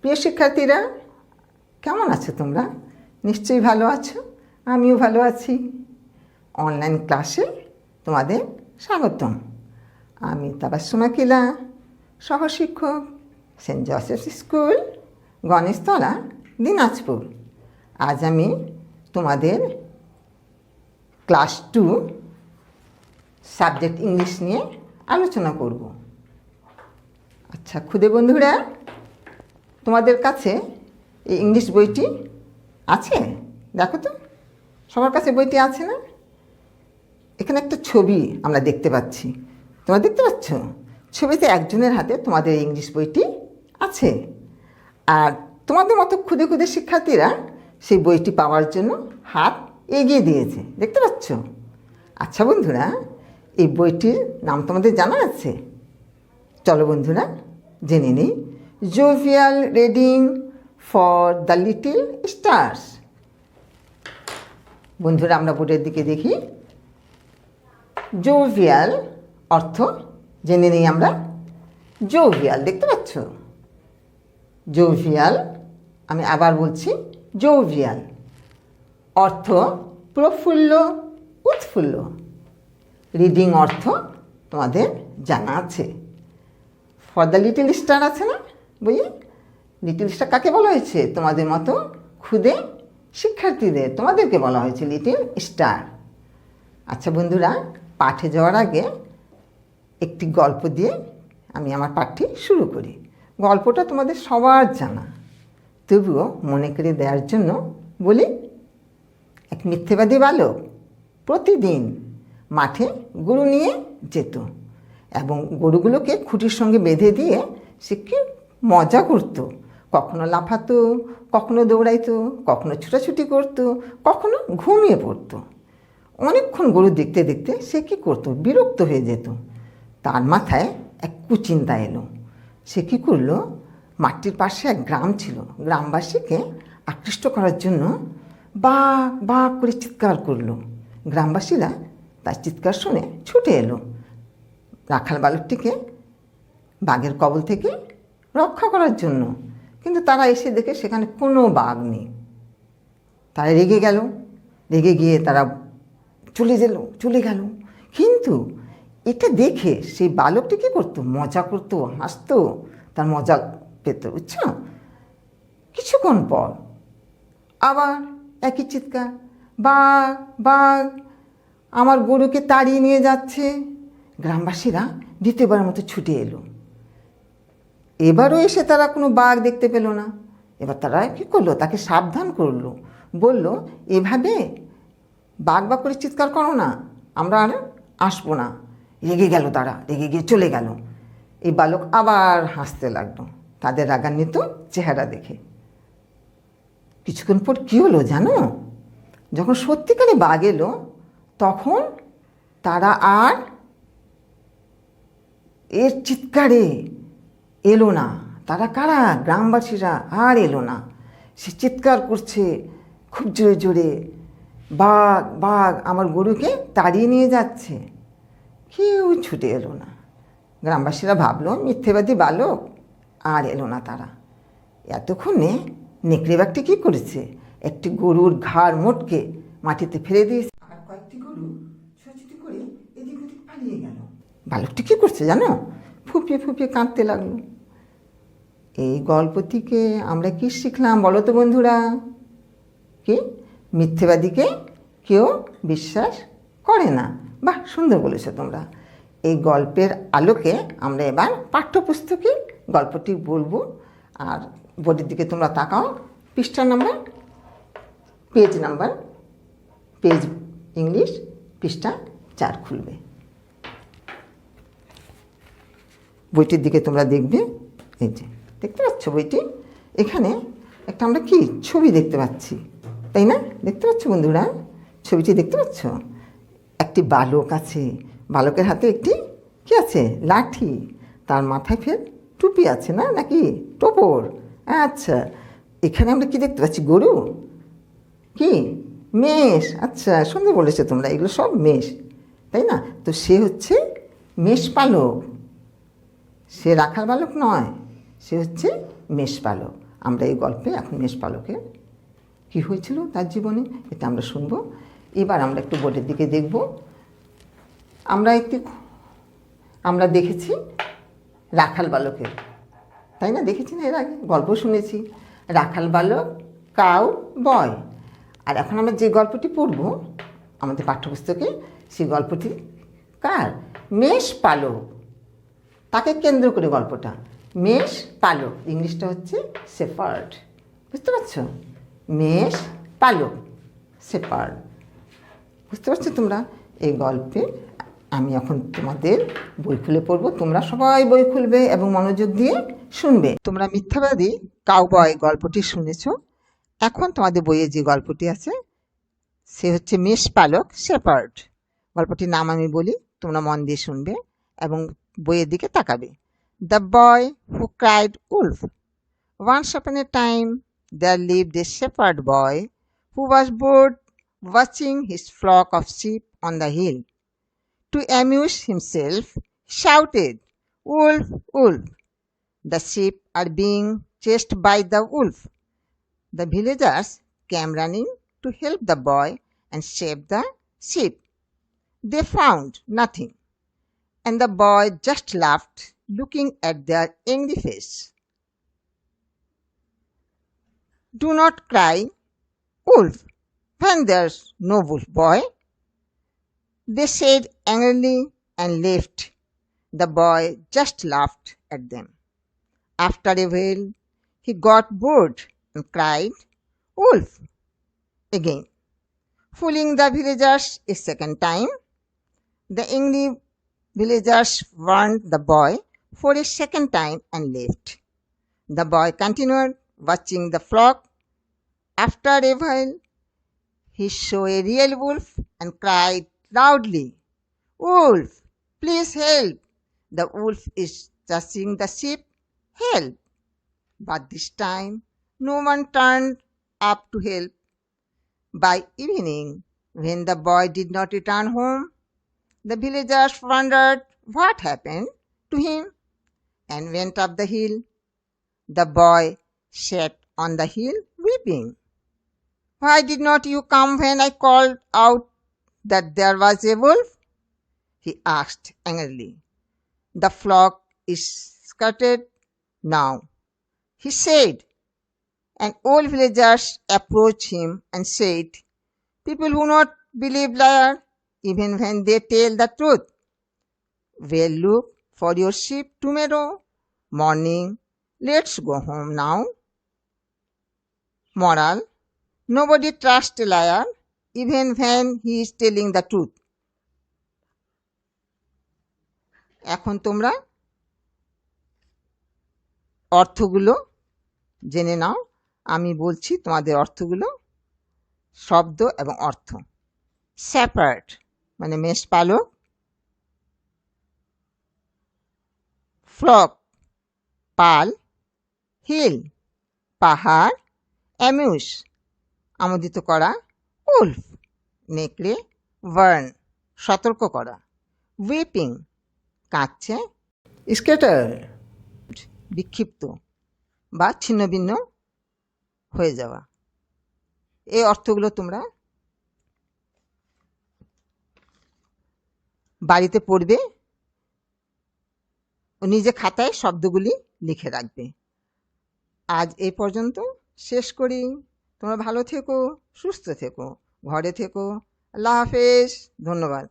প্রিয় শিক্ষার্থীরা, কেমন আছো তোমরা? নিশ্চয়ই ভালো আছো, আমিও ভালো আছি। অনলাইন ক্লাসে তোমাদের স্বাগতম। আমি তাবাসসুম আকিলা, সহশিক্ষক, Saint Joseph School, Ganeshtala, Dinajpur. আজ আমি তোমাদের ক্লাস 2 সাবজেক্ট ইংলিশ নিয়ে আলোচনা করব। আচ্ছা খুদে বন্ধুরা, তোমাদের কাছে এই ইংলিশ বইটি আছে? দেখো তো, সবার কাছে বইটি আছে না? এখানে একটা ছবি আমরা দেখতে পাচ্ছি, তোমরা দেখতে পাচ্ছ? ছবিতে একজনের হাতে তোমাদের এই ইংলিশ বইটি আছে, আর তোমাদের মতো খুদে খুদে শিক্ষার্থীরা সেই বইটি পাওয়ার জন্য হাত এগিয়ে দিয়েছে, দেখতে পাচ্ছ? আচ্ছা বন্ধুরা, এই বইটির নাম তোমাদের জানা আছে? চলো বন্ধুরা জেনে নিই। Jovial reading for the little stars. বন্ধুরা আমরা বোর্ডের দিকে দেখি। জোভিয়াল অর্থ জেনে নিই আমরা। জোভিয়াল দেখতে পাচ্ছ? জোভিয়াল, আমি আবার বলছি, জোভিয়াল অর্থ প্রফুল্ল, উৎফুল্ল। রিডিং অর্থ তোমাদের জানা আছে। ফর দ্য লিটল স্টার আছে না বইয়ে? লিটল স্টার কাকে বলা হয়েছে? তোমাদের মতো খুদে শিক্ষার্থীদের, তোমাদেরকে বলা হয়েছে লিটল স্টার। আচ্ছা বন্ধুরা, পাঠে যাওয়ার আগে একটি গল্প দিয়ে আমি আমার পাঠটি শুরু করি। গল্পটা তোমাদের সবার জানা, তবুও মনে করে দেওয়ার জন্য বলি। এক মিথ্যেবাদী বালক প্রতিদিন মাঠে গরু নিয়ে যেত এবং গরুগুলোকে খুঁটির সঙ্গে বেঁধে দিয়ে সে কি মজা করতো। কখনো লাফাতো, কখনো দৌড়াইতো, কখনো ছুটাছুটি করতো, কখনো ঘুমিয়ে পড়তো। অনেকক্ষণ গরু দেখতে দেখতে সে কী করতো, বিরক্ত হয়ে যেত। তার মাথায় এক কুচিন্তা এলো। সে কী করলো, মাটির পাশে এক গ্রাম ছিল, গ্রামবাসীকে আকৃষ্ট করার জন্য বাঘ বাঘ করে চিৎকার করলো। গ্রামবাসীরা তার চিৎকার শুনে ছুটে এলো রাখাল বালকটিকে বাঘের কবল থেকে রক্ষা করার জন্য। কিন্তু তারা এসে দেখে সেখানে কোনো বাঘ নেই। তারা রেগে গেল, রেগে গিয়ে তারা চলে গেল। কিন্তু এটা দেখে সেই বালকটি কী করতো, মজা করতো, হাসতো, তার মজা পেত, বুঝছো? কিছুক্ষণ পর আবার একই চিৎকার, বাঘ বাঘ আমার গরুকে তাড়িয়ে নিয়ে যাচ্ছে। গ্রামবাসীরা দ্বিতীয়বার মতো ছুটে এলো। এবারও এসে তারা কোনো বাঘ দেখতে পেল না। এবার তারা কী করলো, তাকে সাবধান করলো, বলল, এভাবে বাঘ বাঘ করে চিৎকার করো না, আমরা আর আসবো না। রেগে গেল তারা, রেগে গিয়ে চলে গেল। এই বালক আবার হাসতে লাগলো তাদের রাগান্বিত চেহারা দেখে। কিছুক্ষণ পর কী হলো জানো? যখন সত্যিকারে বাঘ এলো, তখন তারা আর এর চিৎকারে এলো না। তারা কারা? গ্রামবাসীরা আর এলো না। সে চিৎকার করছে খুব জোরে জোরে, বাঘ বাঘ আমার গরুকে তাড়িয়ে নিয়ে যাচ্ছে। কেউ ছুটে এলো না। গ্রামবাসীরা ভাবলো মিথ্যেবাদী বালক, আর এলো না তারা। এতক্ষণে নেকড়ে বাঘটি কী করেছে, একটি গরুর ঘাড় মোটকে মাটিতে ফেলে দিয়েছে। আর কয়েকটি গরু ছুটি করে এদিক ওদিক পালিয়ে গেল। বালকটি কী করছে জানো? ফুপিয়ে ফুপিয়ে কাঁদতে লাগলো। এই গল্প থেকে আমরা কি শিখলাম বলো তো বন্ধুরা? কি? মিথ্যেবাদীকে কেউ বিশ্বাস করে না। বাহ, সুন্দর বলেছো তোমরা। এই গল্পের আলোকে আমরা এবার পাঠ্যপুস্তকে গল্পটি বলবো। আর বোর্ডের দিকে তোমরা তাকাও, পৃষ্ঠা নাম্বার, পেজ ইংলিশ পৃষ্ঠা 4 খুলবে। বইটির দিকে তোমরা দেখবে। এই যে দেখতে পাচ্ছ বইটি, এখানে একটা আমরা কি ছবি দেখতে পাচ্ছি, তাই না? দেখতে পাচ্ছ বন্ধুরা, ছবিটি দেখতে পাচ্ছ? একটি বালক আছে, বালকের হাতে একটি কি আছে, লাঠি। তার মাথায় ফের টুপি আছে না, নাকি টোপর? আচ্ছা, এখানে আমরা কি দেখতে পাচ্ছি? গরু, কি মেষ। আচ্ছা, সুন্দর বলেছো তোমরা, এগুলো সব মেষ, তাই না? তো সে হচ্ছে মেষ পালক, সে রাখাল বালক নয়, সে হচ্ছে মেষ পালক। আমরা এই গল্পে এখন মেষপালকের কী হয়েছিল তার জীবনে এটা আমরা শুনব। এবার আমরা একটু বোর্ডের দিকে দেখব। আমরা দেখেছি রাখাল বালকের, তাই না? দেখেছি না এর আগে, গল্প শুনেছি রাখাল বালক, কাউ বয়। আর এখন আমরা যে গল্পটি পড়ব আমাদের পাঠ্যপুস্তকে, সেই গল্পটি কার? মেষ পালক। তাকে কেন্দ্র করে গল্পটা। মেষ পালক, ইংলিশটা হচ্ছে শেপার্ড। বুঝতে পারছো? মেষ পালক, শেপার্ড। বুঝতে পারছো তোমরা? এই গল্পে আমি এখন তোমাদের বই খুলে পড়বো। তোমরা সবাই বই খুলবে এবং মনোযোগ দিয়ে শুনবে। তোমরা মিথ্যাবাদী কাউবয় গল্পটি শুনেছ। এখন তোমাদের বইয়ে যে গল্পটি আছে সে হচ্ছে মেষ পালক, শেপার্ড। গল্পটির নাম আমি বলি, তোমরা মন দিয়ে শুনবে এবং বইয়ের দিকে তাকাবে। The boy who cried Wolf. Once upon a time there lived a shepherd boy who was bored watching his flock of sheep on the hill. To amuse himself, he shouted, "Wolf, wolf! The sheep are being chased by the wolf." The villagers came running to help the boy and save the sheep. They found nothing, and the boy just laughed, looking at their angry face. "Do not cry, wolf, when there's no wolf, boy," they said angrily and left. The boy just laughed at them. After a while, he got bored and cried, "Wolf!" again, fooling the villagers a second time. The angry villagers warned the boy for a second time and left. The boy continued watching the flock. After a while, he saw a real wolf and cried loudly, "Wolf, please help! The wolf is chasing the sheep. Help!" But this time, no one turned up to help. By evening, when the boy did not return home, the villagers wondered what happened to him and went up the hill. The boy sat on the hill weeping. "Why did not you come when I called out that there was a wolf?" he asked angrily. "The flock is scattered now," he said. And all villagers approached him and said, "People who not believe liar even when they tell the truth. Well, look for your sheep tomorrow morning. Let's go home now." Moral: nobody trusts a liar even when he is telling the truth. এখন তোমরা অর্থগুলো জেনে নাও। আমি বলছি তোমাদের অর্থগুলো, শব্দ এবং অর্থ। শেপার্ড মানে মেষপালক, ফ্লক পাল, হিল পাহাড়, অ্যামিউজ আমোদিত করা, উলফ নেকড়ে, ওয়ার্ন সতর্ক করা, উইপিং কাঁদছে, স্কেটার বিক্ষিপ্ত বা ছিন্নভিন্ন হয়ে যাওয়া। এই অর্থগুলো তোমরা বাড়িতে পড়বে ও নিজে খাতায় শব্দগুলি লিখে রাখবে। আজ এই পর্যন্ত শেষ করি। তোমরা ভালো থেকো, সুস্থ থেকো, ঘরে থেকো। আল্লাহ হাফেজ, ধন্যবাদ।